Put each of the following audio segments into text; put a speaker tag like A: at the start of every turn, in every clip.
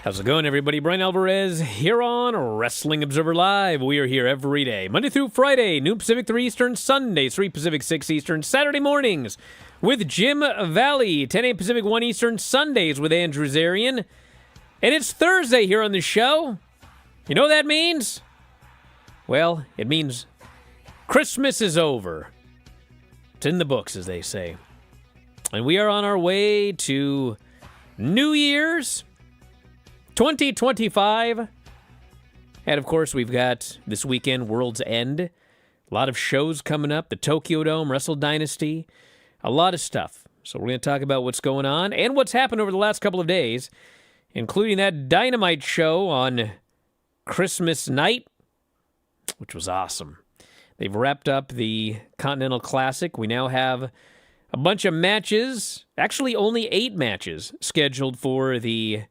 A: How's it going, everybody? Bryan Alvarez here on Wrestling Observer Live. We are here every day, Monday through Friday, noon Pacific 3 Eastern, Sundays 3 Pacific 6 Eastern, Saturday mornings with Jim Valley, 10 a.m. Pacific 1 Eastern, Sundays with Andrew Zarian. And it's Thursday here on the show. You know what that means? Well, it means Christmas is over. It's in the books, as they say. And we are on our way to New Year's 2025. And of course, we've got this weekend, World's End. A lot of shows coming up. The Tokyo Dome, Wrestle Dynasty. A lot of stuff. So we're going to talk about what's going on and what's happened over the last couple of days, including that Dynamite show on Christmas night, which was awesome. They've wrapped up the Continental Classic. We now have a bunch of matches, actually only 8 matches, scheduled for the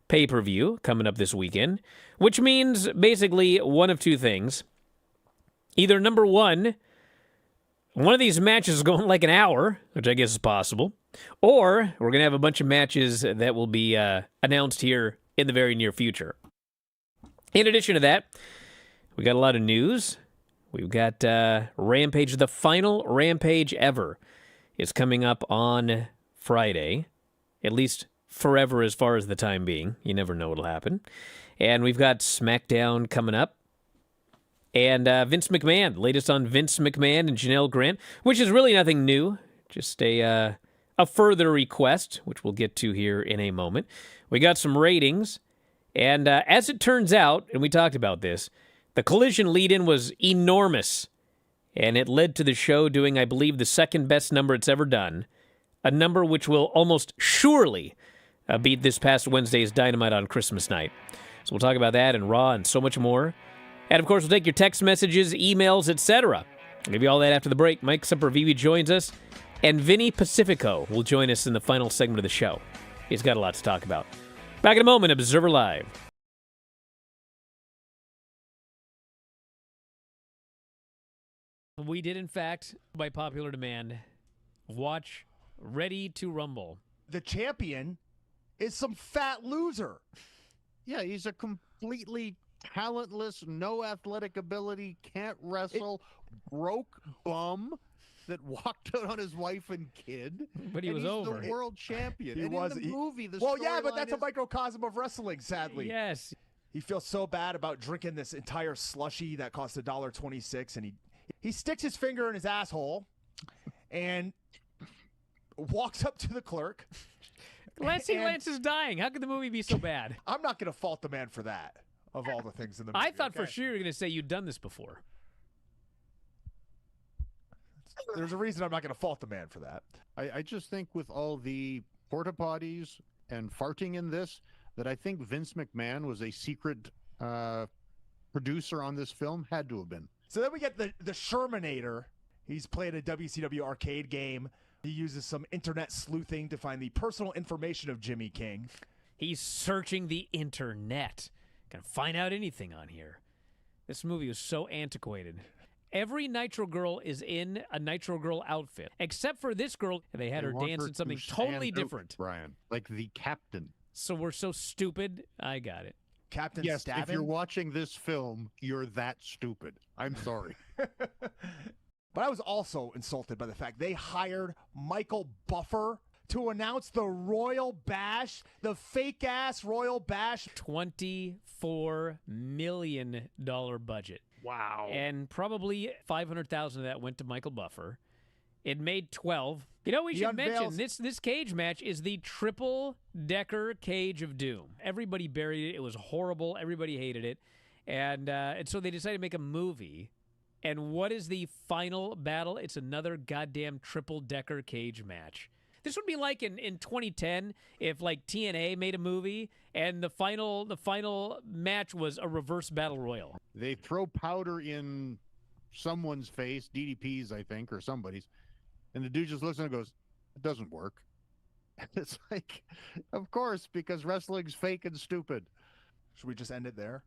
A: pay-per-view coming up this weekend, which means basically one of two things. Either number one of these matches is going like an hour, which I guess is possible, or we're going to have a bunch of matches that will be announced here in the very near future. In addition to that, we got a lot of news. We've got Rampage, the final Rampage ever, is coming up on Friday, at least forever as far as the time being. You never know what'll happen. And we've got SmackDown coming up. And Vince McMahon, latest on Vince McMahon and Janelle Grant, which is really nothing new, just a further request, which we'll get to here in a moment. We got some ratings, and as it turns out, and we talked about this, the Collision lead-in was enormous, and it led to the show doing, I believe, the second best number it's ever done, a number which will almost surely beat this past Wednesday's Dynamite on Christmas night. So we'll talk about that and Raw and so much more. And, of course, we'll take your text messages, emails, etc. I'll give you all that after the break. Mike Sempervive joins us, and Vinny Pacifico will join us in the final segment of the show. He's got a lot to talk about. Back in a moment, Observer Live. We did, in fact, by popular demand, watch Ready to Rumble.
B: The champion is some fat loser.
C: Yeah, he's a completely talentless, no athletic ability, can't wrestle, broke bum that walked out on his wife and kid.
A: But he was
C: he's
A: over.
C: The world champion.
B: He
C: and
B: was.
C: In the movie, the
B: well, yeah, but
C: storyline
B: that's a
C: is-
B: microcosm of wrestling, sadly.
A: Yes.
B: He feels so bad about drinking this entire slushy that cost $1.26, and he sticks his finger in his asshole and walks up to the clerk.
A: Lance is dying. How could the movie be so bad?
B: I'm not going to fault the man for that, of all the things in the movie.
A: I thought for
B: okay?
A: sure you were going to say you'd done this before.
B: There's a reason I'm not going to fault the man for that.
C: I just think with all the porta potties and farting in this, that I think Vince McMahon was a secret producer on this film. Had to have been.
B: So then we get the Shermanator. He's played a WCW arcade game. He uses some internet sleuthing to find the personal information of Jimmy King.
A: He's searching the internet. Gonna find out anything on here. This movie was so antiquated. Every Nitro Girl is in a Nitro Girl outfit, except for this girl. They had her
C: want
A: dance
C: her
A: in something
C: to stand
A: totally
C: out,
A: different.
C: Brian, like the captain.
A: So we're so stupid. I got it.
B: Captain
C: Yes,
B: Stabbin.
C: if you're watching this film, you're that stupid. I'm sorry.
B: But I was also insulted by the fact they hired Michael Buffer to announce the Royal Bash, the fake-ass Royal Bash.
A: $24 million budget.
C: Wow.
A: And probably $500,000 of that went to Michael Buffer. It made 12. You know, we
B: He
A: should mention
B: unveils-
A: this cage match is the triple-decker Cage of Doom. Everybody buried it. It was horrible. Everybody hated it. And so they decided to make a movie. And what is the final battle? It's another goddamn triple-decker cage match. This would be like in 2010 if like TNA made a movie and the final match was a reverse battle royal.
C: They throw powder in someone's face, DDP's, I think, or somebody's, and the dude just looks and goes, "It doesn't work." It's like, of course, because wrestling's fake and stupid.
B: Should we just end it there?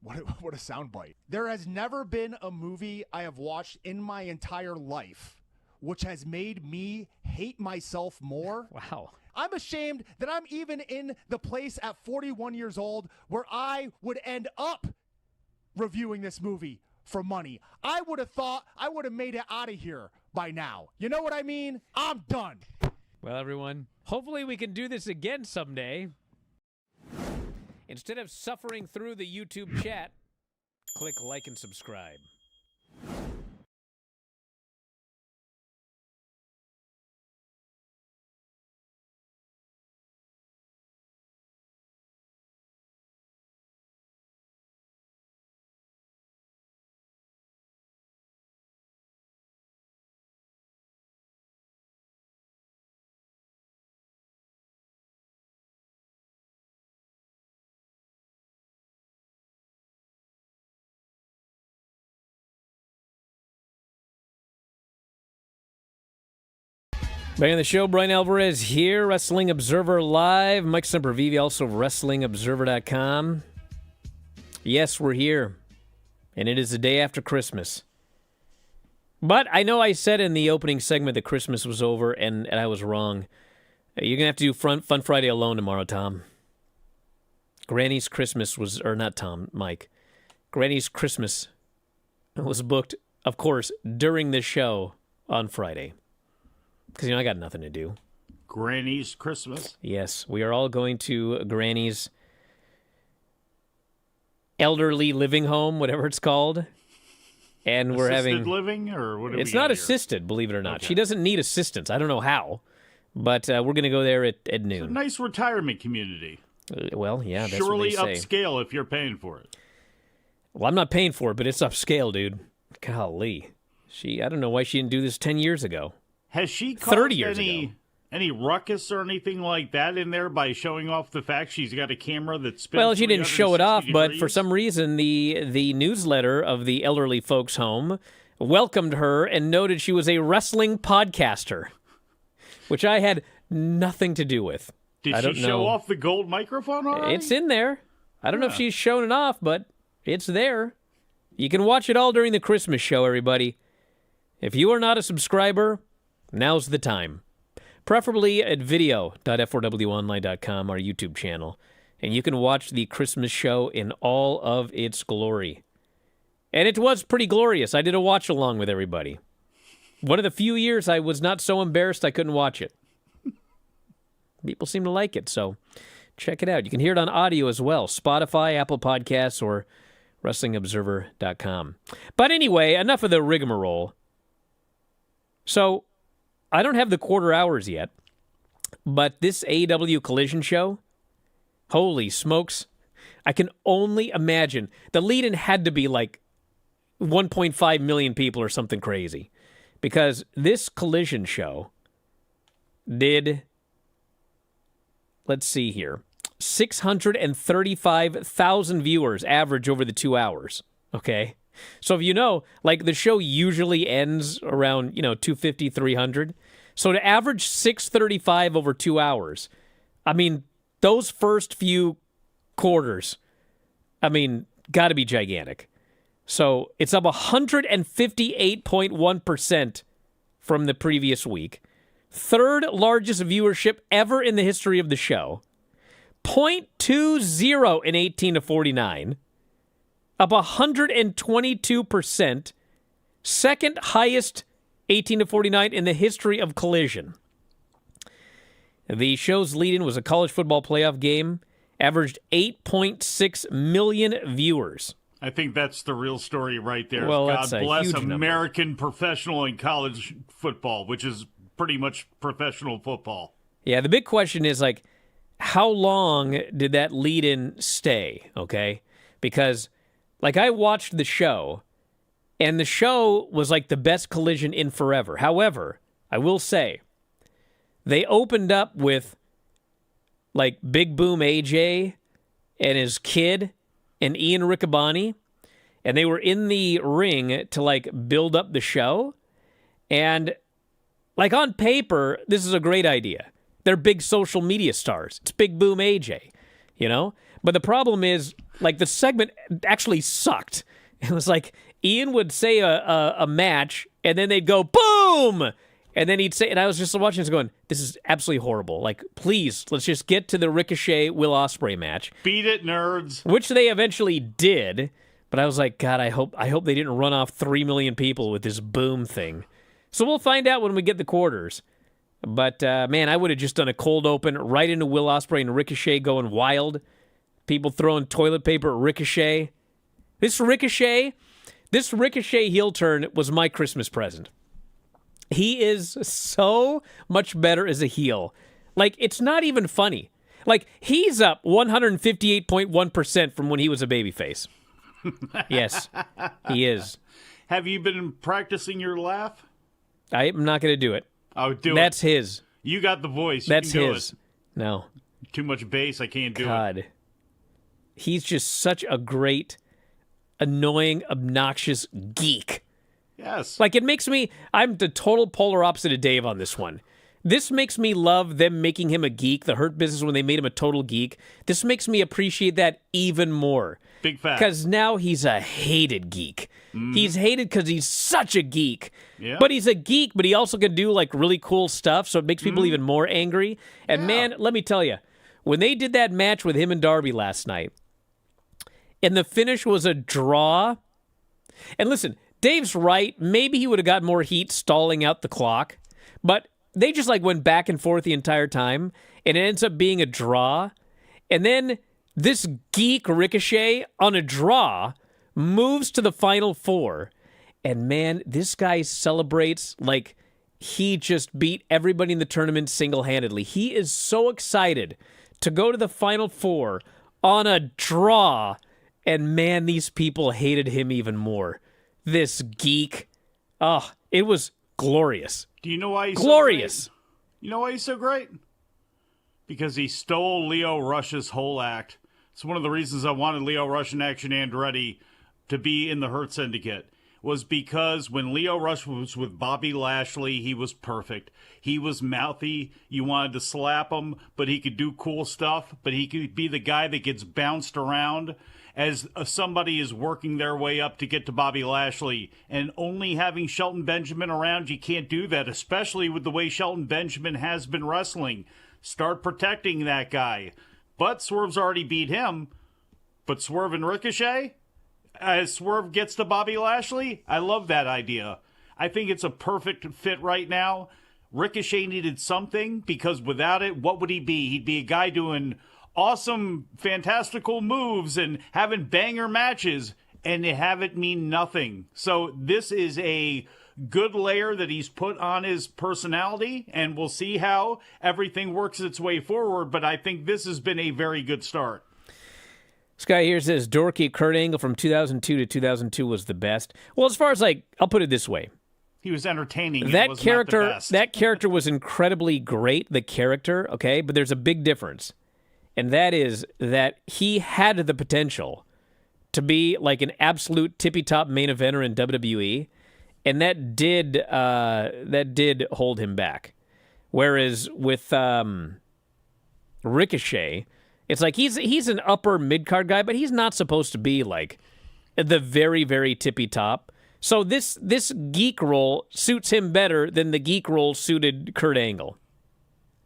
B: What a soundbite. There has never been a movie I have watched in my entire life which has made me hate myself more
A: Wow.
B: I'm ashamed that I'm even in the place at 41 years old where I would end up reviewing this movie for money. I would have thought I would have made it out of here by now. You know what I mean? I'm done.
A: Well, everyone, hopefully we can do this again someday. Instead of suffering through the YouTube chat, click like and subscribe. Back on the show, Bryan Alvarez here, Wrestling Observer Live. Mike Sempervive, also WrestlingObserver.com. Yes, we're here, and it is the day after Christmas. But I know I said in the opening segment that Christmas was over, and I was wrong. You're going to have to do Fun Friday alone tomorrow, Tom. Granny's Christmas was, or not Tom, Mike. Granny's Christmas was booked, of course, during the show on Friday. Because, I got nothing to do.
D: Granny's Christmas?
A: Yes, we are all going to Granny's elderly living home, whatever it's called. And we're having...
D: Assisted living? Or what?
A: It's not assisted, believe it or not. Okay. She doesn't need assistance. I don't know how. But we're going to go there at noon.
D: It's a nice retirement community.
A: Well, yeah, that's
D: surely
A: what they say.
D: Upscale if you're paying for it.
A: Well, I'm not paying for it, but it's upscale, dude. Golly. I don't know why she didn't do this 10 years ago.
D: Has she caused
A: 30 years ago.
D: Any ruckus or anything like that in there by showing off the fact she's got a camera that spins?
A: Well, she didn't show it off,
D: degrees?
A: But for some reason, the newsletter of the elderly folks' home welcomed her and noted she was a wrestling podcaster, which I had nothing to do with.
D: Did she show off the gold microphone already?
A: It's in there. I don't know if she's shown it off, but it's there. You can watch it all during the Christmas show, everybody. If you are not a subscriber, now's the time. Preferably at video.f4wonline.com, our YouTube channel. And you can watch the Christmas show in all of its glory. And it was pretty glorious. I did a watch-along with everybody. One of the few years I was not so embarrassed I couldn't watch it. People seem to like it, so check it out. You can hear it on audio as well. Spotify, Apple Podcasts, or WrestlingObserver.com. But anyway, enough of the rigmarole. So, I don't have the quarter hours yet, but this AEW Collision show, holy smokes, I can only imagine. The lead-in had to be like 1.5 million people or something crazy, because this Collision show did, let's see here, 635,000 viewers average over the 2 hours, okay? So if you know, like the show usually ends around, 250, 300. So to average 635 over 2 hours, I mean, those first few quarters, got to be gigantic. So it's up 158.1% from the previous week. Third largest viewership ever in the history of the show. 0.20 in 18 to 49. Up 122%, second highest 18 to 49 in the history of Collision. The show's lead-in was a college football playoff game, averaged 8.6 million viewers.
D: I think that's the real story right there.
A: Well,
D: God
A: that's a
D: bless
A: huge
D: American
A: number.
D: professional and college football, which is pretty much professional football.
A: Yeah, the big question is, how long did that lead-in stay, okay? Because... I watched the show, and the show was the best Collision in forever. However, I will say, they opened up with, Big Boom AJ and his kid and Ian Riccaboni, and they were in the ring to, build up the show. And, on paper, this is a great idea. They're big social media stars. It's Big Boom AJ, But the problem is, the segment actually sucked. It was Ian would say a match, and then they'd go, boom! And then he'd say, and I was just watching this going, this is absolutely horrible. Like, please, let's just get to the Ricochet Will Ospreay match.
D: Beat it, nerds.
A: Which they eventually did. But I was like, God, I hope they didn't run off 3 million people with this boom thing. So we'll find out when we get the quarters. But, man, I would have just done a cold open right into Will Ospreay and Ricochet going wild. People throwing toilet paper at Ricochet. This Ricochet heel turn was my Christmas present. He is so much better as a heel. Like, it's not even funny. Like, he's up 158.1% from when he was a babyface. Yes, he is.
D: Have you been practicing your laugh?
A: I'm not going to do it.
D: Oh, do it.
A: That's his.
D: You got the voice.
A: That's
D: you can do
A: his.
D: It.
A: No.
D: Too much bass. I can't do it.
A: God. He's just such a great, annoying, obnoxious geek.
D: Yes.
A: Like, it makes me, I'm the total polar opposite of Dave on this one. This makes me love them making him a geek, the Hurt Business when they made him a total geek. This makes me appreciate that even more.
D: Big fact.
A: Because now he's a hated geek. He's hated because he's such a geek.
D: Yeah.
A: But he's a geek, but he also can do, like, really cool stuff, so it makes people even more angry. And, man, let me tell you, when they did that match with him and Darby last night, and the finish was a draw, and listen, Dave's right. Maybe he would have got more heat stalling out the clock, but they just like went back and forth the entire time, and it ends up being a draw. And then this geek Ricochet on a draw moves to the final four, and man, this guy celebrates like he just beat everybody in the tournament single-handedly. He is so excited to go to the final four on a draw, and man, these people hated him even more. This geek. Oh, it was glorious.
D: Do you know why he's
A: glorious?
D: So great? You know why he's so great? Because he stole Leo Rush's whole act. It's one of the reasons I wanted Leo Rush and Action Andretti to be in the Hurt Syndicate. Was because when Leo Rush was with Bobby Lashley, he was perfect. He was mouthy. You wanted to slap him, but he could do cool stuff. But he could be the guy that gets bounced around as somebody is working their way up to get to Bobby Lashley. And only having Shelton Benjamin around, you can't do that, especially with the way Shelton Benjamin has been wrestling. Start protecting that guy. But Swerve's already beat him. But Swerve and Ricochet, as Swerve gets to Bobby Lashley, I love that idea. I think it's a perfect fit right now. Ricochet needed something, because without it, what would he be? He'd be a guy doing awesome, fantastical moves and having banger matches, and have it mean nothing. So this is a good layer that he's put on his personality, and we'll see how everything works its way forward, but I think this has been a very good start.
A: This guy here says dorky Kurt Angle from 2002 to 2002 was the best. Well, as far as like, I'll put it this way.
D: He was entertaining.
A: That character was incredibly great, the character, okay? But there's a big difference. And that is that he had the potential to be like an absolute tippy-top main eventer in WWE, and that did hold him back. Whereas with Ricochet, it's like he's an upper mid-card guy, but he's not supposed to be like the very, very tippy-top. So this geek role suits him better than the geek role suited Kurt Angle.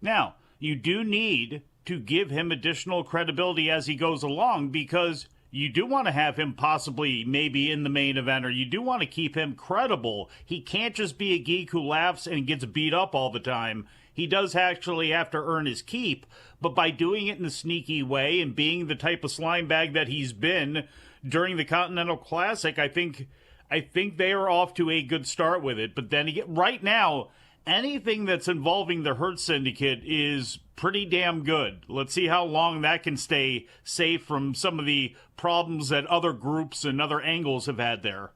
D: Now, you do need to give him additional credibility as he goes along, because you do want to have him possibly maybe in the main event, or you do want to keep him credible. He can't just be a geek who laughs and gets beat up all the time. He does actually have to earn his keep, but by doing it in a sneaky way and being the type of slime bag that he's been during the Continental Classic, I think they are off to a good start with it. But then again, right now, anything that's involving the Hurt Syndicate is pretty damn good. Let's see how long that can stay safe from some of the problems that other groups and other angles have had there.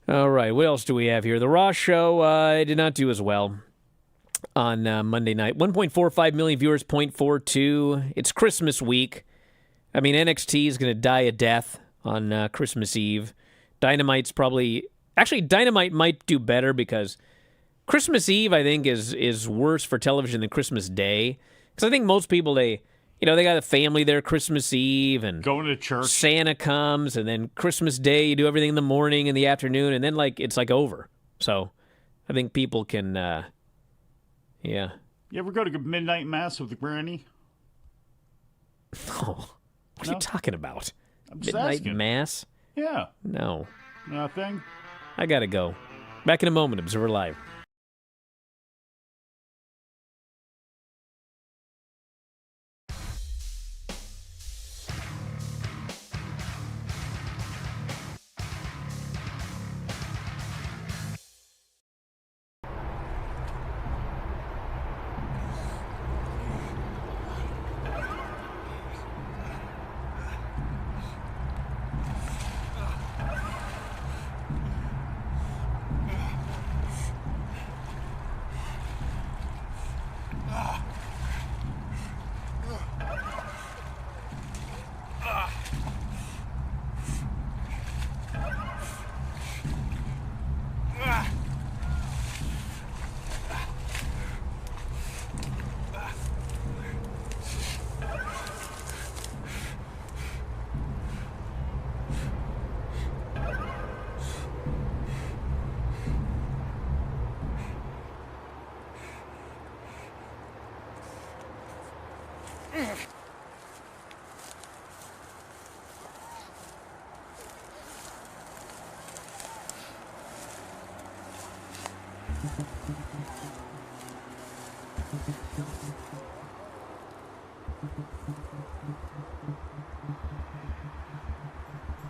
A: All right, what else do we have here? The Raw show did not do as well on Monday night. 1.45 million viewers, 0.42. It's Christmas week. I mean, NXT is going to die a death on Christmas Eve. Dynamite might do better, because Christmas Eve, I think, is worse for television than Christmas Day. Because I think most people, they got a family there Christmas Eve, and
D: going to church.
A: Santa comes, and then Christmas Day, you do everything in the morning and the afternoon, and then it's over. So I think people can,
D: You ever go to midnight mass with Granny?
A: Oh, what are you talking about?
D: I'm just
A: Midnight
D: asking.
A: mass?
D: Yeah.
A: No.
D: Nothing?
A: I gotta go. Back in a moment, Observer Live.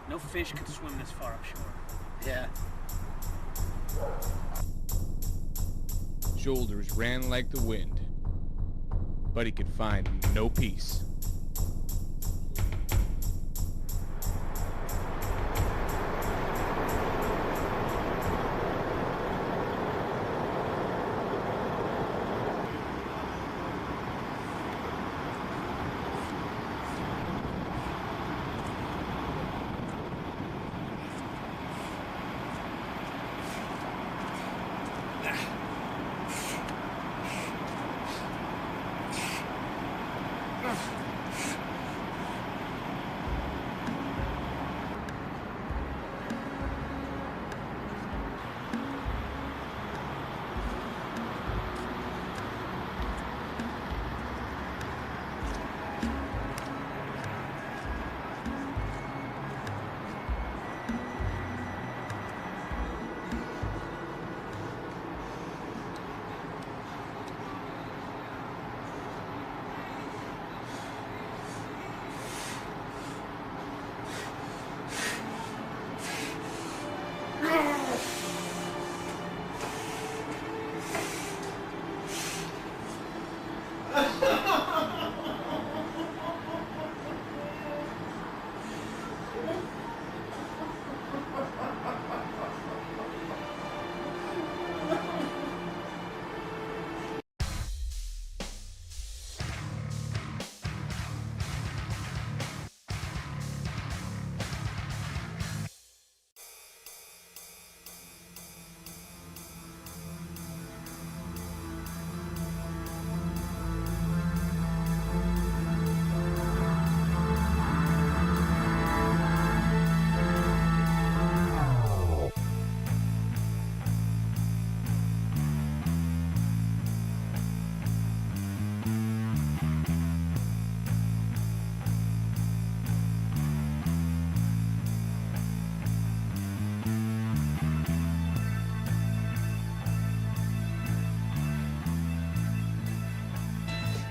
E: No fish could swim this far upshore.
F: Yeah.
G: Shoulders ran like the wind, but he could find no peace.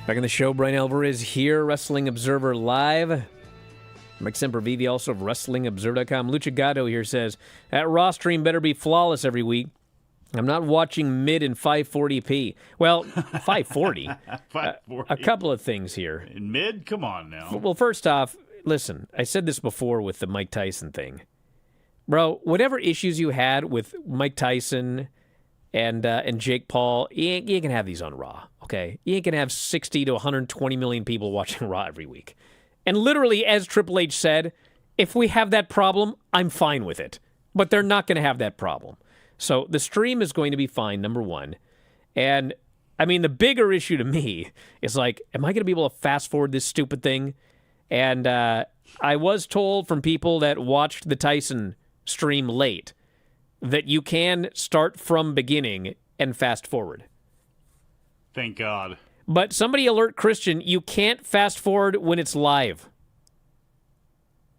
A: Back in the show, Bryan Alvarez here, Wrestling Observer Live. Mike Sempervive, also of WrestlingObserver.com. Lucha Gato here says, that Raw stream better be flawless every week. I'm not watching mid in 540p. Well, 540.
D: 540.
A: A couple of things here.
D: In mid? Come on now.
A: Well, first off, listen, I said this before with the Mike Tyson thing. Bro, whatever issues you had with Mike Tyson and Jake Paul, you ain't going to have these on Raw, okay? You ain't going to have 60 to 120 million people watching Raw every week. And literally, as Triple H said, if we have that problem, I'm fine with it. But they're not going to have that problem. So the stream is going to be fine, number one. And, I mean, the bigger issue to me is like, am I going to be able to fast forward this stupid thing? And I was told from people that watched the Tyson stream late, that you can start from beginning and fast forward.
D: Thank God.
A: But somebody alert Christian, you can't fast forward when it's live.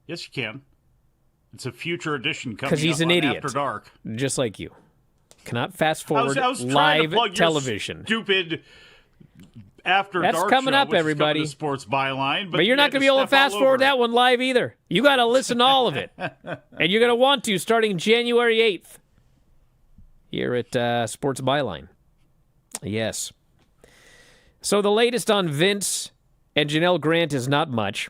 D: Yes, you can. It's a future edition coming
A: 'Cause he's
D: up
A: an
D: on
A: idiot.
D: After Dark.
A: Just like you. Cannot fast forward
D: I was trying to
A: live
D: plug
A: television.
D: Your stupid After
A: That's
D: Dark
A: coming
D: show,
A: up,
D: which is
A: everybody.
D: coming to Sports Byline.
A: But you're not going to be able to fast forward that one live either. You got to listen to all of it. And you're going to want to starting January 8th here at Sports Byline. Yes. So the latest on Vince and Janelle Grant is not much.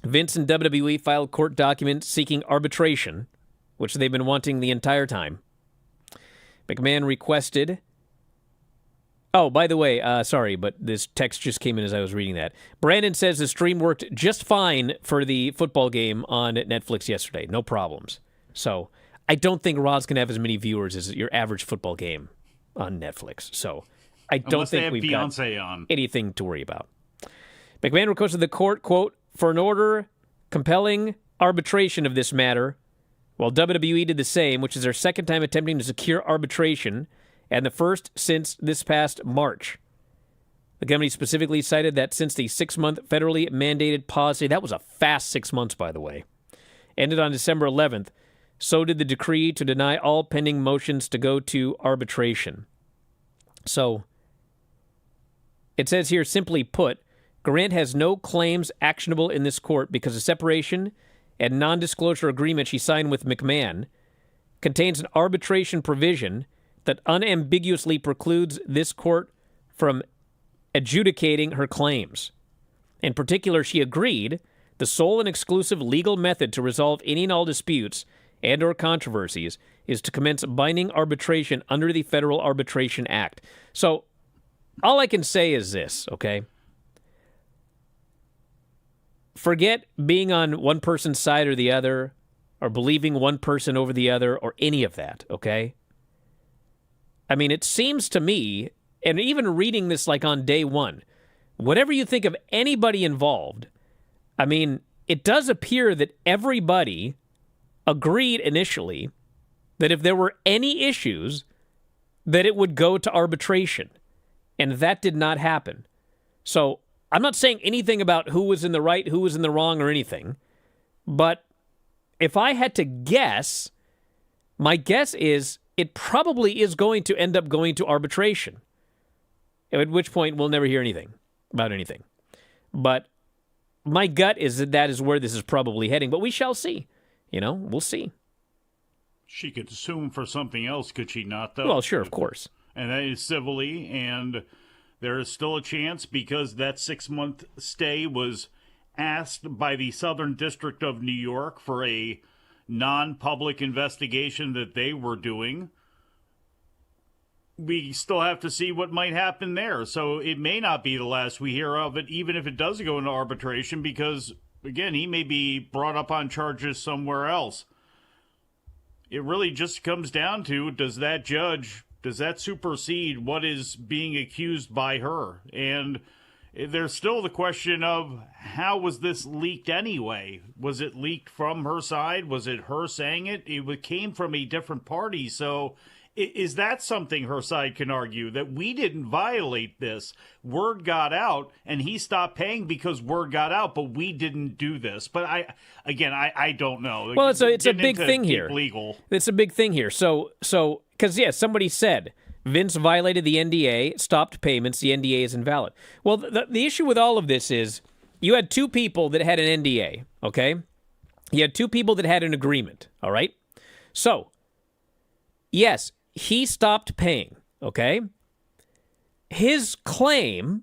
A: Vince and WWE filed court documents seeking arbitration, which they've been wanting the entire time. McMahon requested... Oh, by the way, sorry, but this text just came in as I was reading that. Brandon says the stream worked just fine for the football game on Netflix yesterday. No problems. So I don't think Raw's going to have as many viewers as your average football game on Netflix. So I don't
D: Unless they
A: think
D: have
A: we've
D: Beyonce
A: got
D: on.
A: anything to worry about. McMahon requested the court, quote, for an order compelling arbitration of this matter, while WWE did the same, which is their second time attempting to secure arbitration, and the first since this past March. The company specifically cited that since the 6-month federally mandated pause, that was a fast 6 months, by the way, ended on December 11th, so did the decree to deny all pending motions to go to arbitration. So, it says here, simply put, Grant has no claims actionable in this court because the separation and non-disclosure agreement she signed with McMahon contains an arbitration provision that unambiguously precludes this court from adjudicating her claims. In particular, she agreed the sole and exclusive legal method to resolve any and all disputes and or controversies is to commence binding arbitration under the Federal Arbitration Act. So, all I can say is this, okay? Forget being on one person's side or the other, or believing one person over the other, or any of that, okay? I mean, it seems to me, and even reading this like on day one, whatever you think of anybody involved, I mean, it does appear that everybody agreed initially that if there were any issues, that it would go to arbitration. And that did not happen. So I'm not saying anything about who was in the right, who was in the wrong, or anything. But if I had to guess, my guess is it probably is going to end up going to arbitration. At which point we'll never hear anything about anything. But my gut is that is where this is probably heading. But we shall see. You know, we'll see.
D: She could sue him for something else, could she not, though?
A: Well, sure, of course.
D: And that is civilly, and there is still a chance because that 6-month stay was asked by the Southern District of New York for a non-public investigation that they were doing. We still have to see what might happen there. So it may not be the last we hear of it, even if it does go into arbitration, because, again, he may be brought up on charges somewhere else. It really just comes down to, does that supersede what is being accused by her? And there's still the question of, how was this leaked anyway? Was it leaked from her side? Was it her saying it? It came from a different party. So is that something her side can argue, that we didn't violate this? Word got out, and he stopped paying because word got out, but we didn't do this. But I don't know.
A: Well, it's a big thing here.
D: Legal.
A: It's a big thing here. So because somebody said Vince violated the NDA, stopped payments, the NDA is invalid. Well, the issue with all of this is you had two people that had an NDA, okay? You had two people that had an agreement, all right? So, yes, he stopped paying, okay? His claim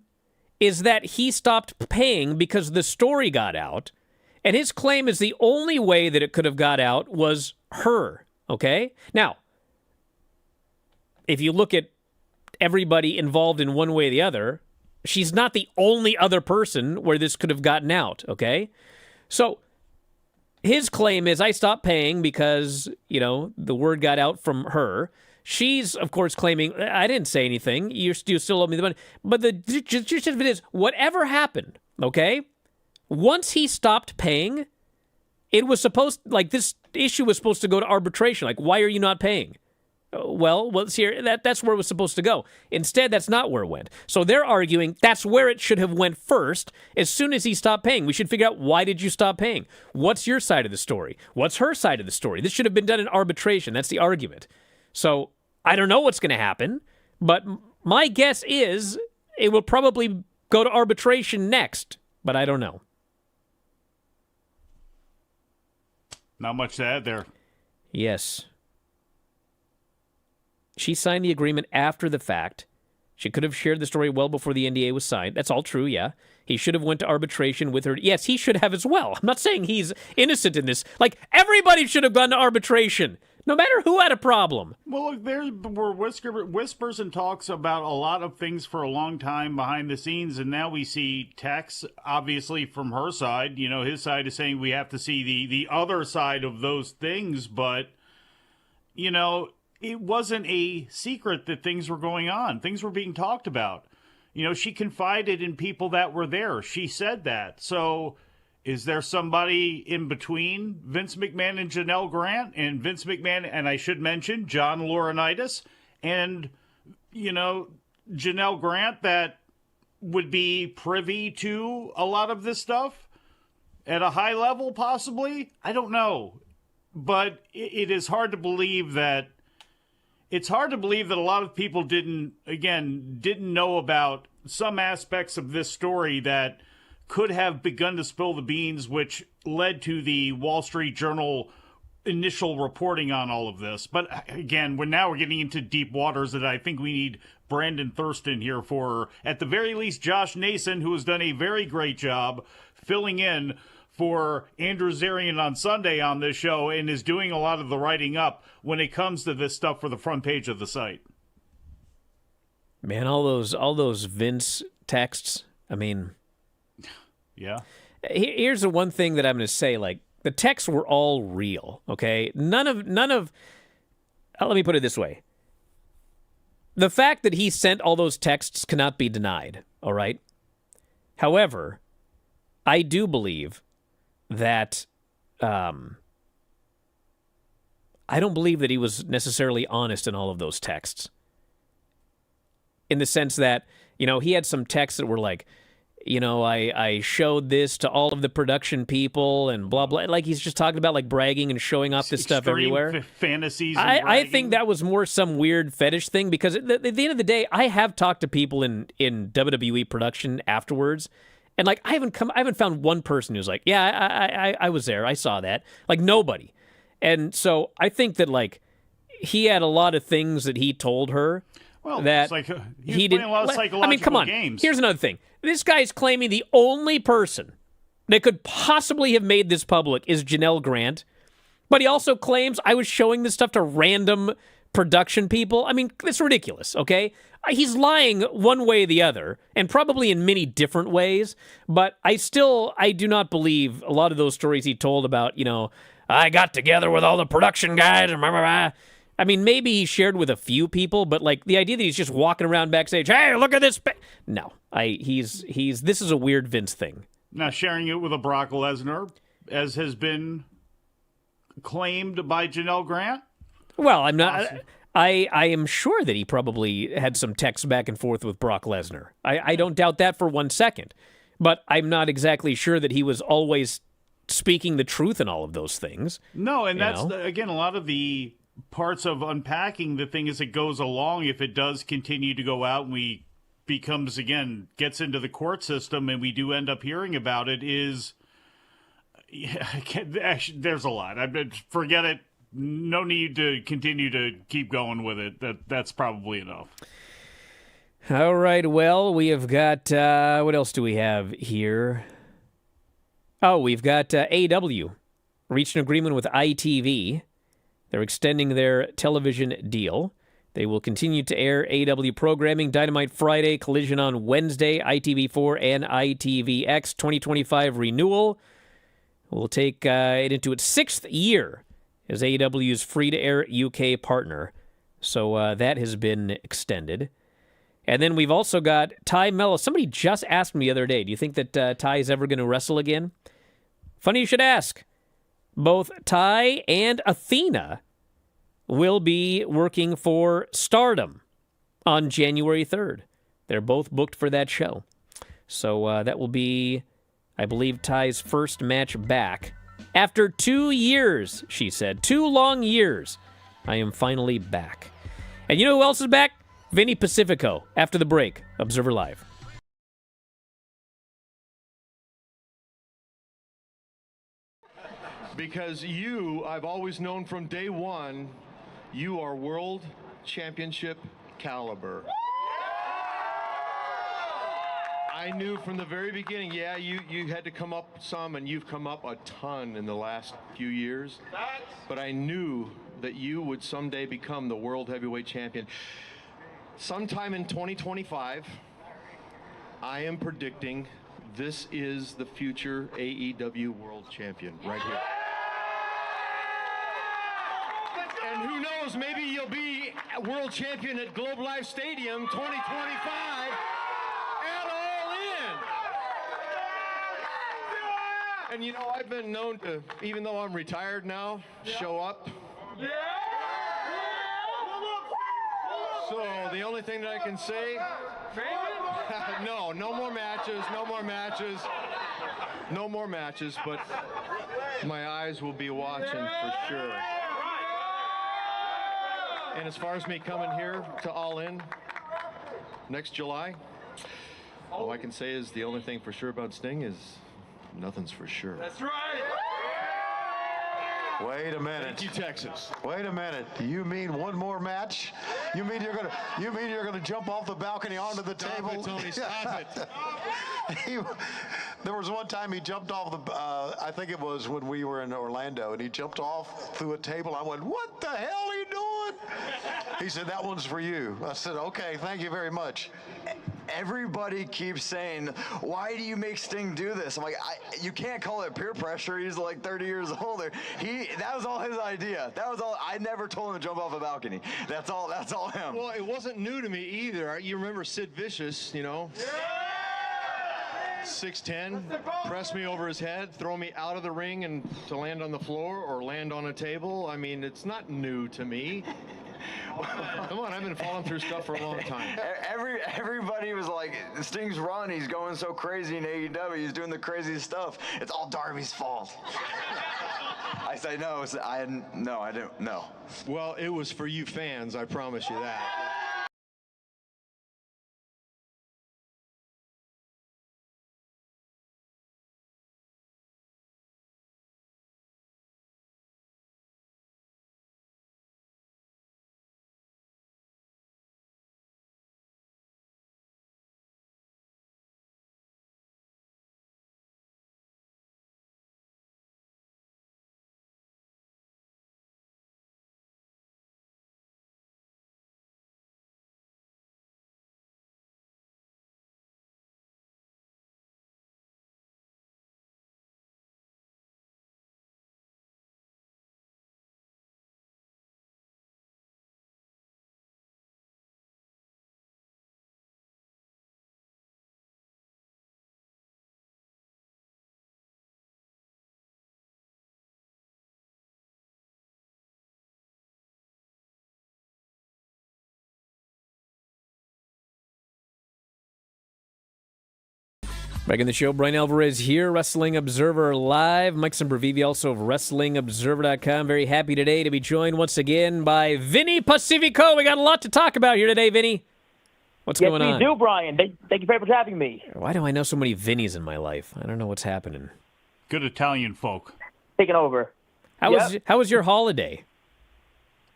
A: is that he stopped paying because the story got out, and his claim is the only way that it could have got out was her, okay? Now, if you look at everybody involved in one way or the other, she's not the only other person where this could have gotten out, okay? So his claim is, I stopped paying because, the word got out from her. She's, of course, claiming, I didn't say anything. You still owe me the money. But the gist of it is, whatever happened, okay, once he stopped paying, it was supposed, like, this issue was supposed to go to arbitration. Like, why are you not paying? Well, see, that's where it was supposed to go. Instead, that's not where it went. So they're arguing that's where it should have went first. As soon as he stopped paying, we should figure out, why did you stop paying? What's your side of the story? What's her side of the story? This should have been done in arbitration. That's the argument. So I don't know what's going to happen, but my guess is it will probably go to arbitration next, but I don't know.
D: Not much to add there.
A: Yes. She signed the agreement after the fact. She could have shared the story well before the NDA was signed. That's all true, yeah. He should have went to arbitration with her. Yes, he should have as well. I'm not saying he's innocent in this. Like, everybody should have gone to arbitration, no matter who had a problem.
D: Well, look, there were whispers and talks about a lot of things for a long time behind the scenes, and now we see texts, obviously, from her side. You know, his side is saying we have to see the other side of those things, but, you know, it wasn't a secret that things were going on. Things were being talked about. You know, she confided in people that were there. She said that. So is there somebody in between Vince McMahon and Janelle Grant, and Vince McMahon, and I should mention John Laurinaitis, and, you know, Janelle Grant, that would be privy to a lot of this stuff at a high level, possibly? I don't know. But it is hard to believe that it's hard to believe that a lot of people didn't know about some aspects of this story that could have begun to spill the beans, which led to the Wall Street Journal initial reporting on all of this. But again, we're getting into deep waters that I think we need Brandon Thurston here for, at the very least, Josh Nason, who has done a very great job filling in for Andrew Zarian on Sunday on this show and is doing a lot of the writing up when it comes to this stuff for the front page of the site.
A: Man, all those Vince texts, I mean...
D: Yeah.
A: Here's the one thing that I'm going to say, like, the texts were all real, okay? None of let me put it this way. The fact that he sent all those texts cannot be denied, all right? However, I do believe that I don't believe that he was necessarily honest in all of those texts. In the sense that, you know, he had some texts that were like, you know, I showed this to all of the production people and blah, blah. Like, he's just talking about, like, bragging and showing off this stuff everywhere.
D: Fantasies.
A: I think that was more some weird fetish thing, because at the end of the day, I have talked to people in WWE production afterwards, and, like, I haven't found one person who's like, yeah, I was there. I saw that. Like, nobody. And so I think that, like, he had a lot of things that he told her.
D: Well,
A: that
D: it's like
A: he did.
D: A lot of psychological
A: I mean, come on.
D: Games.
A: Here's another thing. This guy's claiming the only person that could possibly have made this public is Janelle Grant, but he also claims I was showing this stuff to random production people. I mean, it's ridiculous, okay? He's lying one way or the other, and probably in many different ways, but I do not believe a lot of those stories he told about, you know, I got together with all the production guys, and blah, blah, blah. I mean, maybe he shared with a few people, but, like, the idea that he's just walking around backstage, hey, look at this. No, this is a weird Vince thing.
D: Now, sharing it with a Brock Lesnar, as has been claimed by Janelle Grant?
A: Well, I'm not. I am sure that he probably had some texts back and forth with Brock Lesnar. I don't doubt that for 1 second. But I'm not exactly sure that he was always speaking the truth in all of those things.
D: No, and that's, again, a lot of the parts of unpacking the thing as it goes along. If it does continue to go out and gets into the court system and we do end up hearing about it, there's a lot. Forget it. No need to continue to keep going with it. That's probably enough.
A: All right, well, we have got, what else do we have here? Oh, we've got AEW reached an agreement with ITV. They're extending their television deal. They will continue to air AEW programming, Dynamite Friday, Collision on Wednesday, ITV4 and ITVX 2025 renewal. Will take it into its 6th year as AEW's free-to-air UK partner. So that has been extended. And then we've also got Ty Mello. Somebody just asked me the other day, do you think that Ty is ever going to wrestle again? Funny you should ask. both Ty and Athena will be working for Stardom on January 3rd. They're both booked for that show. So that will be, I believe, Ty's first match back. After 2 years, she said. 2 long years. I am finally back. And you know who else is back? Vinny Pacifico. After the break, Observer Live.
F: Because I've always known from day one, you are world championship caliber. I knew from the very beginning, you had to come up some, and you've come up a ton in the last few years. But I knew that you would someday become the world heavyweight champion. Sometime in 2025, I am predicting this is the future AEW world champion right here. And who knows, maybe you'll be a world champion at Globe Life Stadium 2025 at All In. And you know, I've been known to, even though I'm retired now, show up. So the only thing that I can say, no more matches, but my eyes will be watching for sure. And as far as me coming here to All In next July, all I can say is the only thing for sure about Sting is nothing's for sure.
H: That's right.
I: Wait a minute.
F: Thank you, Texas.
I: Wait a minute. Do you mean one more match? You mean you're gonna jump off the balcony onto the table?
F: Stop it, Tony. Stop it.
I: There was one time he jumped off the. I think it was when we were in Orlando, and he jumped off through a table. I went, "What the hell are you doing?" He said, "That one's for you." I said, "Okay, thank you very much."
J: Everybody keeps saying, why do you make Sting do this? I'm like, you can't call it peer pressure. He's like 30 years older. That was all his idea. That was all. I never told him to jump off a balcony. That's all him.
F: Well, it wasn't new to me either. You remember Sid Vicious, you know? 6'10", press me over his head, throw me out of the ring and to land on the floor or land on a table. I mean, it's not new to me. Come on, I've been falling through stuff for a long time.
J: Everybody was like, Sting's run, he's going so crazy in AEW, he's doing the craziest stuff. It's all Darby's fault. I say no, I didn't know.
F: Well, it was for you fans, I promise you that.
A: Back in the show, Bryan Alvarez here, Wrestling Observer Live. Mike Sempervive, also of WrestlingObserver.com. Very happy today to be joined once again by Vinny Pacifico. We got a lot to talk about here today, Vinny. What's going on?
K: Yes, we do, Brian. Thank you very much for having me.
A: Why do I know so many Vinnies in my life? I don't know what's happening.
D: Good Italian folk.
K: Taking over.
A: How was your holiday?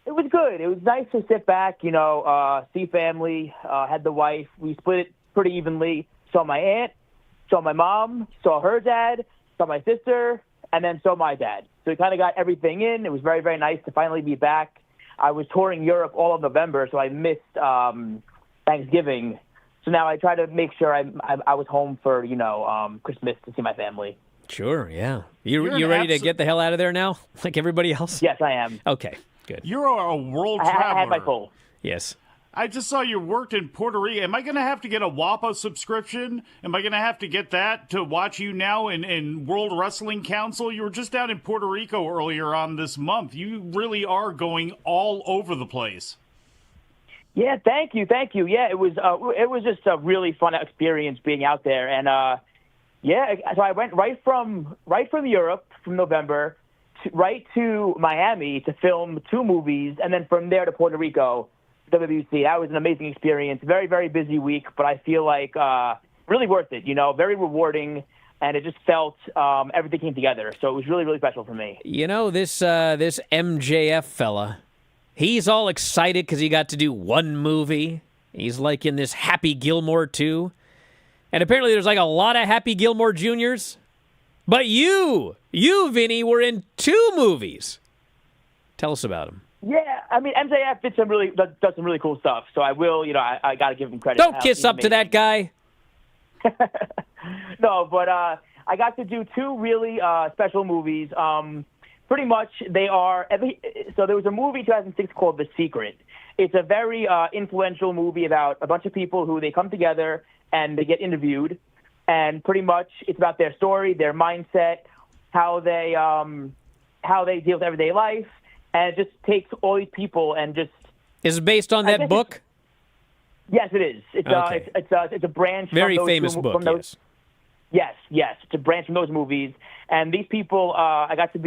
K: It was good. It was nice to sit back, see family, had the wife. We split it pretty evenly. Saw my aunt, saw my mom, saw her dad, saw my sister, and then saw my dad. So we kind of got everything in. It was very, very nice to finally be back. I was touring Europe all of November, so I missed Thanksgiving. So now I try to make sure I was home for, Christmas to see my family.
A: Sure, yeah. You ready to get the hell out of there now, like everybody else?
K: Yes, I am.
A: Okay, good.
D: You're a world traveler.
K: I had my pull.
A: Yes.
D: I just saw you worked in Puerto Rico. Am I going to have to get a WAPA subscription? Am I going to have to get that to watch you now in World Wrestling Council? You were just down in Puerto Rico earlier on this month. You really are going all over the place.
K: Yeah, thank you. Yeah, it was just a really fun experience being out there, and so I went right from Europe from November right to Miami to film 2 movies, and then from there to Puerto Rico. WWC. That was an amazing experience. Very, very busy week, but I feel like really worth it. Very rewarding, and it just felt everything came together. So it was really, really special for me.
A: This MJF fella, he's all excited because he got to do 1 movie. He's like in this Happy Gilmore 2. And apparently there's like a lot of Happy Gilmore Juniors. But you, Vinny, were in 2 movies. Tell us about him.
K: Yeah, I mean, MJF does some really cool stuff. So I will, I got to give him credit.
A: Don't kiss up to that guy.
K: No, but I got to do 2 really special movies. Pretty much they are. So there was a movie in 2006 called The Secret. It's a very influential movie about a bunch of people who they come together and they get interviewed, and pretty much it's about their story, their mindset, how they deal with everyday life. And it just takes all these people and just...
A: Is it based on that book?
K: Yes, it is. It's a branch
A: Very
K: from those
A: famous book,
K: yes. Yes. It's a branch from those movies. And these people, I got to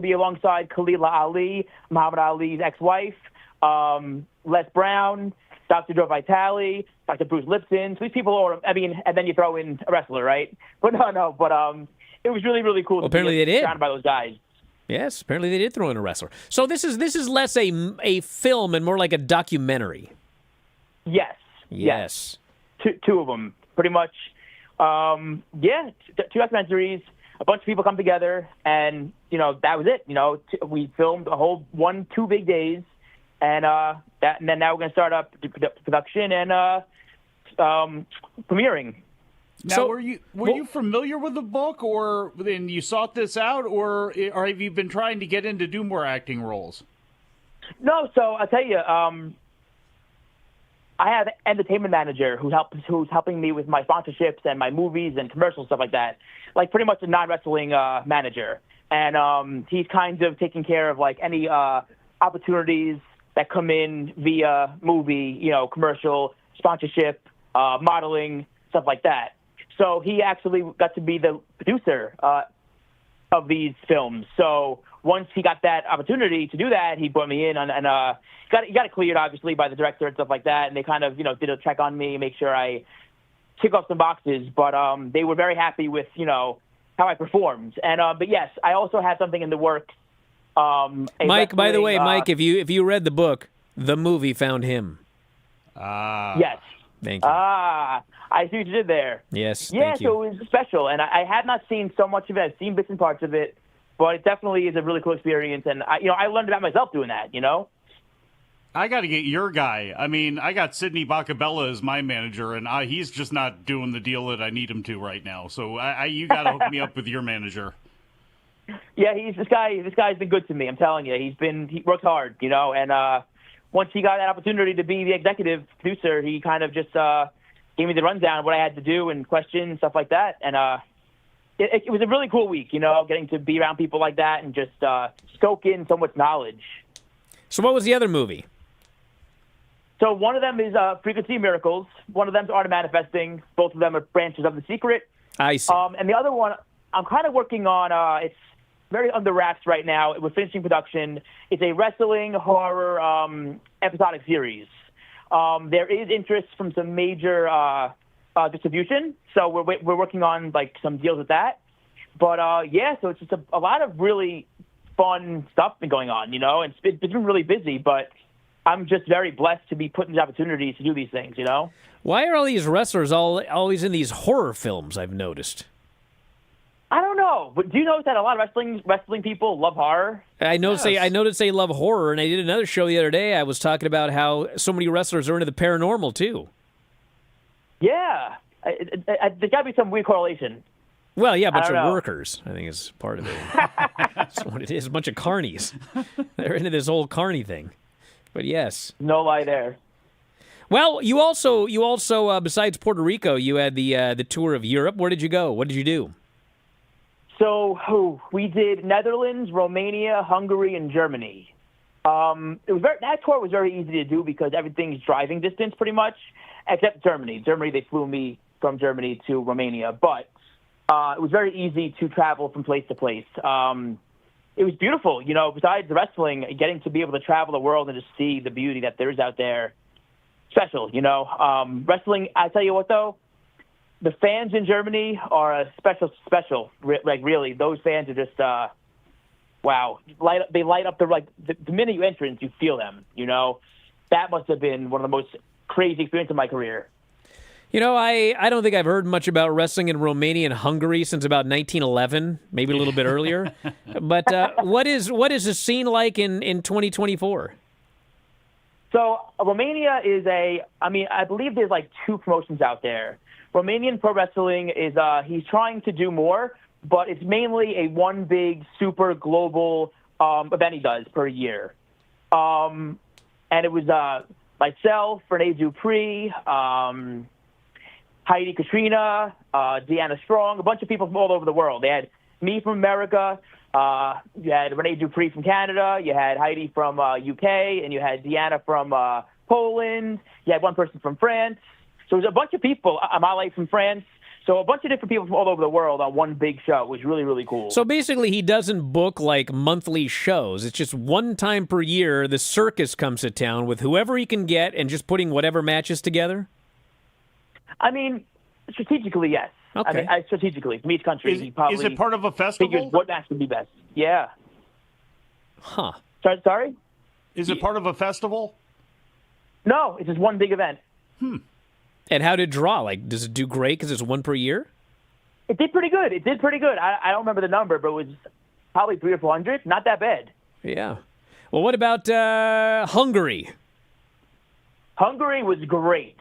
K: be alongside Khalila Ali, Muhammad Ali's ex-wife, Les Brown, Dr. Joe Vitale, Dr. Bruce Lipton. So these people are, and then you throw in a wrestler, right? But it was really, really cool to
A: apparently
K: be surrounded by those guys.
A: Yes, apparently they did throw in a wrestler. So this is less a film and more like a documentary.
K: Yes. Two of them, pretty much. 2 documentaries. A bunch of people come together, and that was it. We filmed a whole 2 big days, and then now we're gonna start up production and premiering.
D: Now, were you familiar with the book, or then you sought this out, or have you been trying to get in to do more acting roles?
K: No, so I'll tell you, I have an entertainment manager who's helping me with my sponsorships and my movies and commercials, stuff like that. Like pretty much a non-wrestling manager, and he's kind of taking care of like any opportunities that come in via movie, commercial, sponsorship, modeling, stuff like that. So he actually got to be the producer of these films. So once he got that opportunity to do that, he brought me in and got it cleared, obviously, by the director and stuff like that. And they kind of, did a check on me, make sure I tick off some boxes. But they were very happy with, how I performed. And but yes, I also have something in the works.
A: Mike, by the way, Mike, if you read the book, the movie found him.
K: Yes.
A: Thank you.
K: I see what you did there.
A: Yes,
K: yeah,
A: thank you.
K: So it was special, and I had not seen so much of it. I've seen bits and parts of it, but it definitely is a really cool experience, and I learned about myself doing that,
D: I got to get your guy. I mean, I got Sidney Bacabella as my manager, and he's just not doing the deal that I need him to right now. So you got to hook me up with your manager.
K: Yeah, this guy's been good to me. I'm telling you, he works hard, and once he got that opportunity to be the executive producer, he kind of just gave me the rundown of what I had to do and questions, stuff like that. And it was a really cool week, getting to be around people like that and just soak in so much knowledge.
A: So what was the other movie?
K: So one of them is Frequency of Miracles. One of them is Art of Manifesting. Both of them are branches of The Secret.
A: I see.
K: And the other one, I'm kind of working on, it's very under wraps right now. We're finishing production. It's a wrestling horror episodic series. There is interest from some major distribution, so we're working on like some deals with that. But so it's just a lot of really fun stuff been going on, and it's been really busy. But I'm just very blessed to be put in the opportunities to do these things,
A: Why are all these wrestlers always in these horror films? I've noticed.
K: I don't know, but do you notice that a lot of wrestling people love horror?
A: I noticed they love horror, and I did another show the other day. I was talking about how so many wrestlers are into the paranormal too.
K: Yeah, there's got to be some weird correlation.
A: Well, yeah, a bunch of workers, I think, is part of it. That's what it is, a bunch of carnies. They're into this whole carny thing. But yes.
K: No lie there.
A: Well, you also besides Puerto Rico, you had the tour of Europe. Where did you go? What did you do?
K: So we did Netherlands, Romania, Hungary, and Germany. That tour was very easy to do because everything's driving distance pretty much, except Germany. Germany, they flew me from Germany to Romania, but it was very easy to travel from place to place. It was beautiful, besides the wrestling, getting to be able to travel the world and just see the beauty that there is out there. Special, wrestling, I tell you what, though, the fans in Germany are special. Like, really, those fans are just, wow. They light up the minute you enter, you feel them, That must have been one of the most crazy experiences of my career.
A: I don't think I've heard much about wrestling in Romania and Hungary since about 1911, maybe a little bit earlier. But what is the scene like in 2024?
K: So Romania is I believe there's like two promotions out there. Romanian Pro Wrestling is, he's trying to do more, but it's mainly a one big super global event he does per year. And it was myself, Rene Dupree, Heidi Katrina, Deanna Strong, a bunch of people from all over the world. They had me from America, you had Rene Dupree from Canada, you had Heidi from UK, and you had Deanna from Poland, you had one person from France. So it was a bunch of people, Amale from France. So a bunch of different people from all over the world on one big show. It was really, really cool.
A: So basically he doesn't book like monthly shows. It's just one time per year the circus comes to town with whoever he can get and just putting whatever matches together?
K: I mean, strategically, yes.
A: Okay.
K: Strategically, from each country, he probably
D: is it part of a festival?
K: figures what match would be best. Yeah.
A: Huh.
K: Sorry?
D: Is it part of a festival?
K: No, it's just one big event.
A: And how did it draw? Like, does it do great because it's one per year?
K: It did pretty good. I don't remember the number, but it was probably 300 or 400. Not that bad.
A: Yeah. Well, what about Hungary?
K: Hungary was great.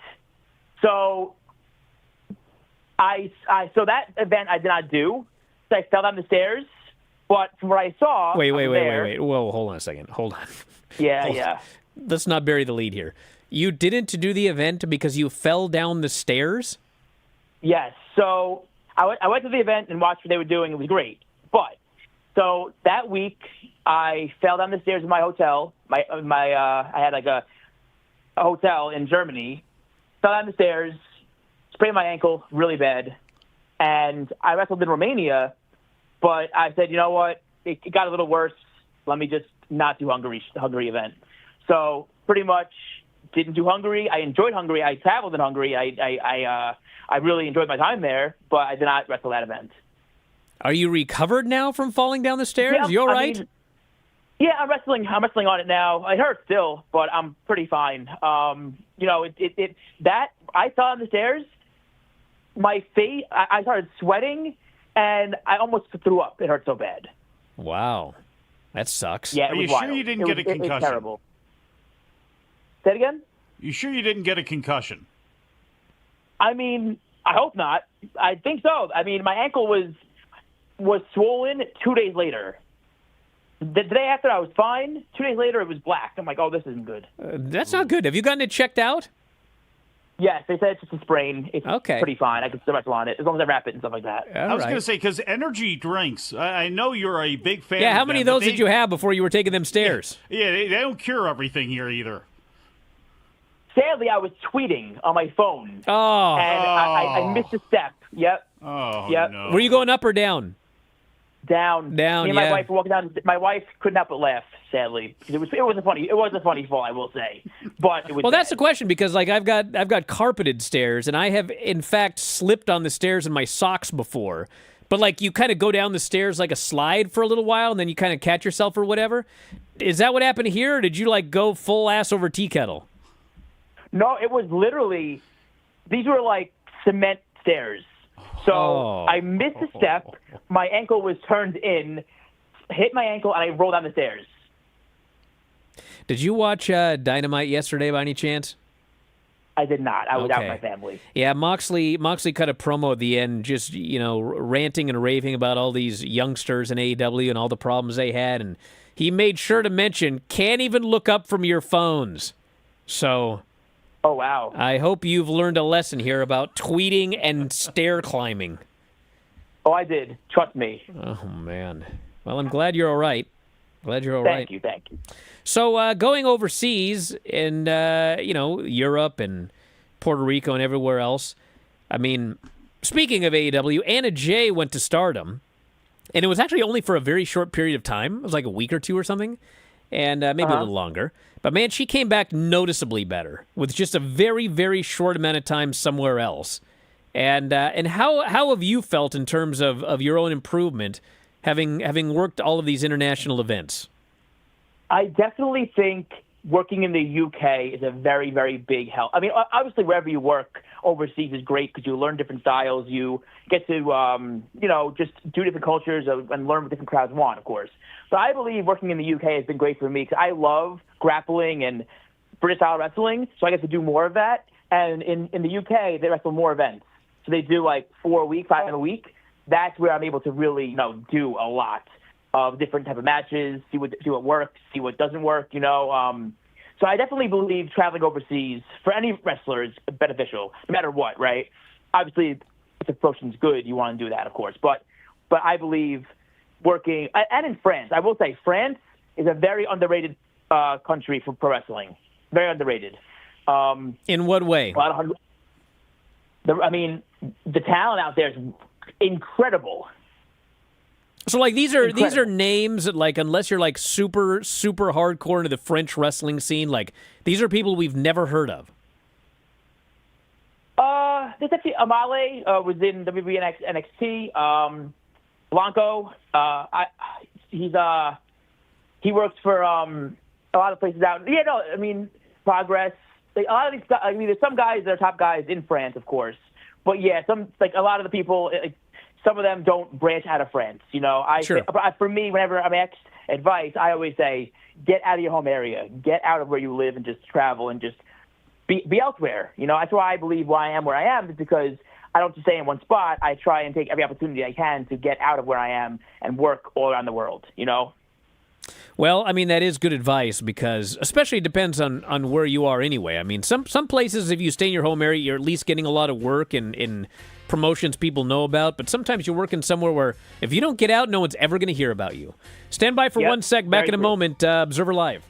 K: So so that event I did not do. So I fell down the stairs, but from what I saw,
A: Wait. Whoa, hold on a second. Hold on.
K: Yeah.
A: Let's not bury the lead here. You didn't do the event because you fell down the stairs?
K: Yes. So I went to the event and watched what they were doing. It was great. But so that week I fell down the stairs in my hotel. I had like a hotel in Germany. Fell down the stairs, sprained my ankle really bad, and I wrestled in Romania. But I said, you know what? It got a little worse. Let me just not do the Hungary event. So pretty much didn't do Hungary. I enjoyed Hungary. I traveled in Hungary. I really enjoyed my time there, but I did not wrestle that event. Are
A: you recovered now from falling down the stairs?
K: Yeah,
A: you all right?
K: Yeah, I'm wrestling on it now. It hurts still, but I'm pretty fine. That I fell down the stairs, my face, I started sweating, and I almost threw up. It hurt so bad.
A: Wow, that sucks.
K: Yeah,
D: Are you sure you didn't get a concussion?
K: It was terrible. Say it again?
D: You sure you didn't get a concussion?
K: I mean, I hope not. I think so. I mean, my ankle was swollen 2 days later. The day after, I was fine. 2 days later, it was black. I'm like, oh, this isn't good.
A: That's not good. Have you gotten it checked out?
K: Yes, they said it's just a sprain. It's
A: okay.
K: Pretty fine. I can still wrestle on it as long as I wrap it and stuff like that.
D: I was going to say, because energy drinks, I know you're a big fan.
A: Yeah, how
D: of
A: many
D: them,
A: of those did you have before you were taking them stairs?
D: Yeah, they don't cure everything here either.
K: Sadly, I was tweeting on my phone.
A: Oh.
K: And I missed a step. Yep.
D: Oh,
K: yep.
D: no.
A: Were you going up or down?
K: Down.
A: Me
K: and my wife were walking down. My wife couldn't help but laugh. Sadly, it was a funny fall, I will say. But it was.
A: Well, that's the question because like I've got carpeted stairs, and I have in fact slipped on the stairs in my socks before. But like you kind of go down the stairs like a slide for a little while, and then you kind of catch yourself or whatever. Is that what happened here, or did you like go full ass over tea kettle?
K: No, it was literally. These were like cement stairs. So I missed a step. My ankle was turned in, hit my ankle, and I rolled down the stairs.
A: Did you watch Dynamite yesterday by any chance?
K: I did not. I was out with my family.
A: Yeah, Moxley cut a promo at the end, just ranting and raving about all these youngsters in AEW and all the problems they had, and he made sure to mention can't even look up from your phones. So
K: Oh, wow.
A: I hope you've learned a lesson here about tweeting and stair climbing.
K: Oh, I did. Trust me.
A: Oh, man. Well, I'm glad you're all right. Glad you're all right.
K: Thank you.
A: So going overseas in, Europe and Puerto Rico and everywhere else, I mean, speaking of AEW, Anna Jay went to Stardom, and it was actually only for a very short period of time. It was like a week or two or something, and maybe a little longer. But, man, she came back noticeably better with just a very, very short amount of time somewhere else. And how have you felt in terms of your own improvement, having worked all of these international events?
K: I definitely think working in the UK is a very, very big help. I mean, obviously, wherever you work overseas is great because you learn different styles. You get to, just do different cultures and learn what different crowds want, of course. But I believe working in the UK has been great for me because I love grappling and British style wrestling, so I get to do more of that. And in the UK, they wrestle more events. So they do like 4 a week, 5 a week. That's where I'm able to really, do a lot of different type of matches, see what works, see what doesn't work, So I definitely believe traveling overseas for any wrestler is beneficial, no matter what, right? Obviously, if the promotion's good, you want to do that, of course. But I believe working, and in France, I will say France is a very underrated country for pro wrestling. Very underrated.
A: In what way?
K: The talent out there is incredible.
A: So, like, these are names that, like, unless you're, like, super, super hardcore into the French wrestling scene, like, these are people we've never heard of.
K: There's actually Amale was in WWE NXT. Blanco, he works for a lot of places out. Yeah, no, I mean, Progress. Like, a lot of these guys, there's some guys that are top guys in France, of course. But yeah, a lot of the people, some of them don't branch out of France.
A: Sure.
K: For me, whenever I'm asked advice, I always say, get out of your home area, get out of where you live, and just travel and just be elsewhere. That's why I believe why I am where I am is because I don't just stay in one spot. I try and take every opportunity I can to get out of where I am and work all around the world.
A: Well, I mean, that is good advice because especially it depends on where you are anyway. I mean, some places, if you stay in your home area, you're at least getting a lot of work in promotions people know about. But sometimes you're working somewhere where if you don't get out, no one's ever going to hear about you. Stand by for 1 sec. Back in a moment. Observer Live.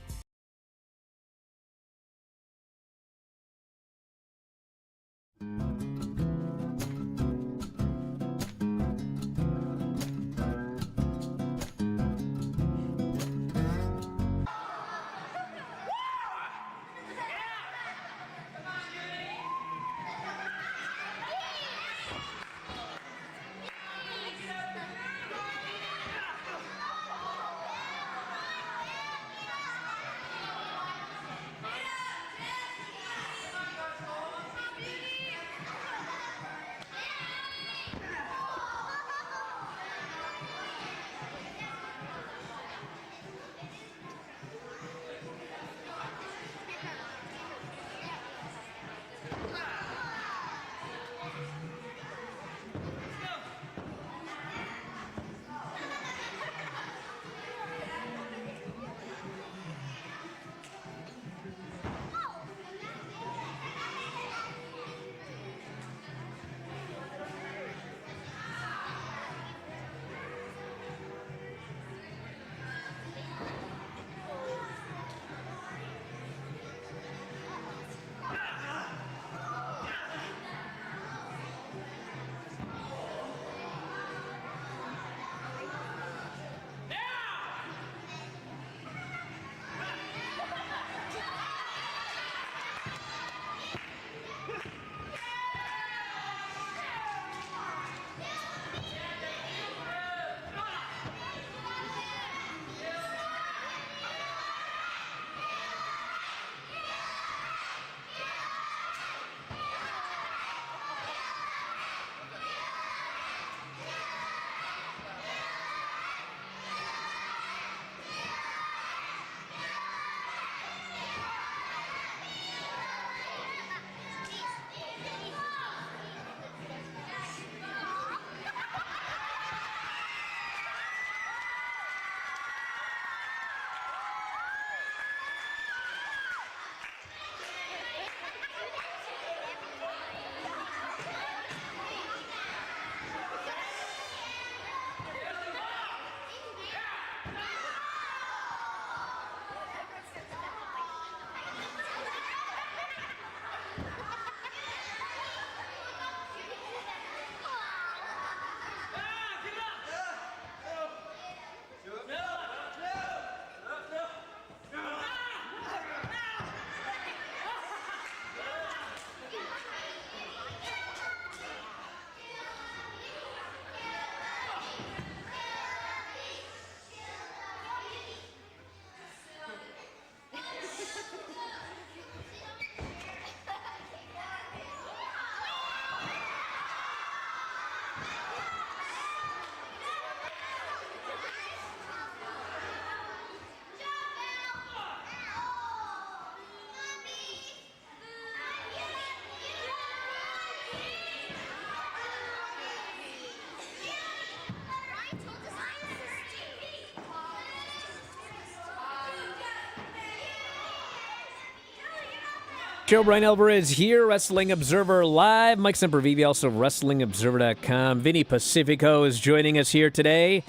A: Show. Bryan Alvarez here, Wrestling Observer Live. Mike Sempervive, also WrestlingObserver.com. Vinny Pacifico is joining us here today.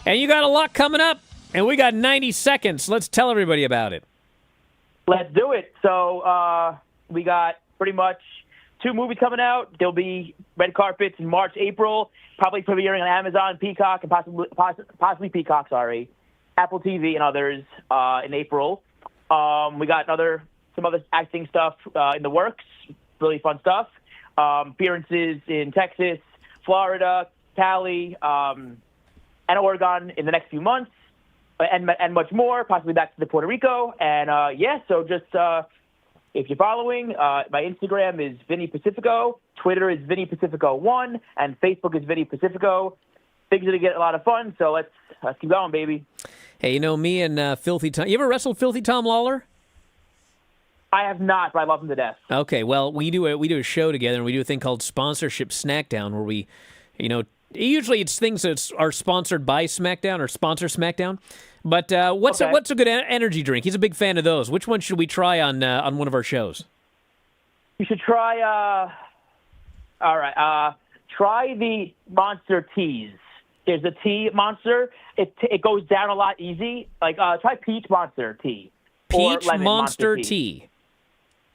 A: And you got a lot coming up, and we got 90 seconds. Let's tell everybody about it.
K: Let's do it. So we got pretty much 2 movies coming out. There'll be red carpets in March, April, probably premiering on Amazon, Peacock, and possibly Peacock, Apple TV and others in April. We got some other acting stuff in the works, really fun stuff. Appearances in Texas, Florida, Cali, and Oregon in the next few months, and much more, possibly back to Puerto Rico. And, so just if you're following, my Instagram is Vinny Pacifico, Twitter is Vinny Pacifico1, and Facebook is Vinny Pacifico. Things are going to get a lot of fun, so let's keep going, baby.
A: Hey, you know, me and Filthy Tom, you ever wrestled Filthy Tom Lawler?
K: I have not, but I love him to death.
A: Okay, well, we do a show together, and we do a thing called Sponsorship Snackdown, where we, usually it's things that are sponsored by SmackDown or sponsor SmackDown. But what's a good energy drink? He's a big fan of those. Which one should we try on one of our shows?
K: You should try. Try the Monster Teas. There's a tea Monster. It goes down a lot easy. Like try Peach Monster Tea.
A: Peach Monster tea.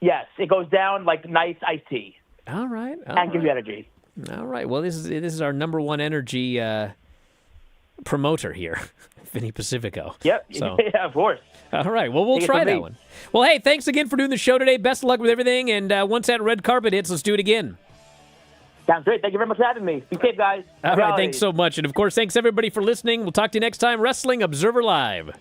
K: Yes, it goes down like nice iced tea.
A: All right.
K: And gives you energy.
A: All right. Well, this is our number one energy promoter here, Vinny Pacifico.
K: Yep.
A: So.
K: Yeah, of course.
A: All right. Well, we'll try that one. Well, hey, thanks again for doing the show today. Best of luck with everything. And once that red carpet hits, let's do it again.
K: Sounds great. Thank you very much for having me. Be safe, guys.
A: All right. Thanks so much. And, of course, thanks, everybody, for listening. We'll talk to you next time. Wrestling Observer Live.